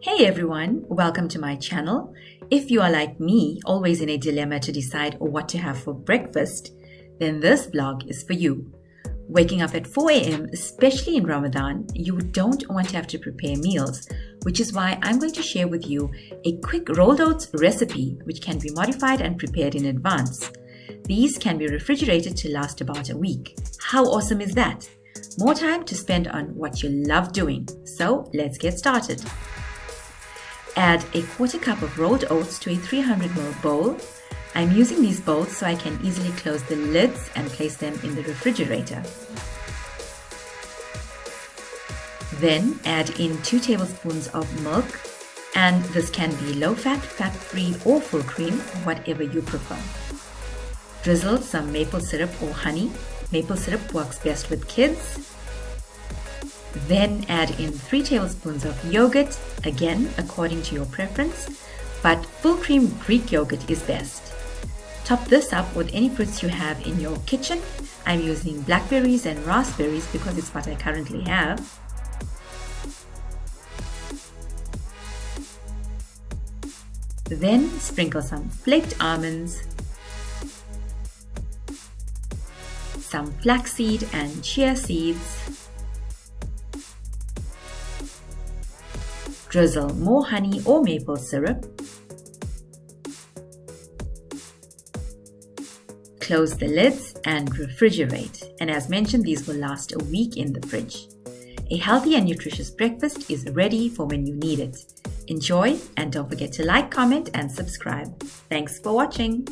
Hey everyone, welcome to my channel. If you are like me, always in a dilemma to decide what to have for breakfast, then this vlog is for you. Waking up at 4 a.m., especially in Ramadan, you don't want to have to prepare meals, which is why I'm going to share with you a quick rolled oats recipe which can be modified and prepared in advance. These can be refrigerated to last about a week. How awesome is that? More time to spend on what you love doing. So let's get started. Add a quarter cup of rolled oats to a 300 ml bowl. I'm using these bowls so I can easily close the lids and place them in the refrigerator. Then add in 2 tablespoons of milk, and this can be low-fat, fat-free or full cream, whatever you prefer. Drizzle some maple syrup or honey. Maple syrup works best with kids. Then add in 3 tablespoons of yogurt, again according to your preference, but full cream Greek yogurt is best. Top this up with any fruits you have in your kitchen. I'm using blackberries and raspberries because it's what I currently have. Then sprinkle some flaked almonds, some flaxseed and chia seeds. Drizzle more honey or maple syrup. Close the lids and refrigerate. And as mentioned, these will last a week in the fridge. A healthy and nutritious breakfast is ready for when you need it. Enjoy, and don't forget to like, comment, and subscribe. Thanks for watching.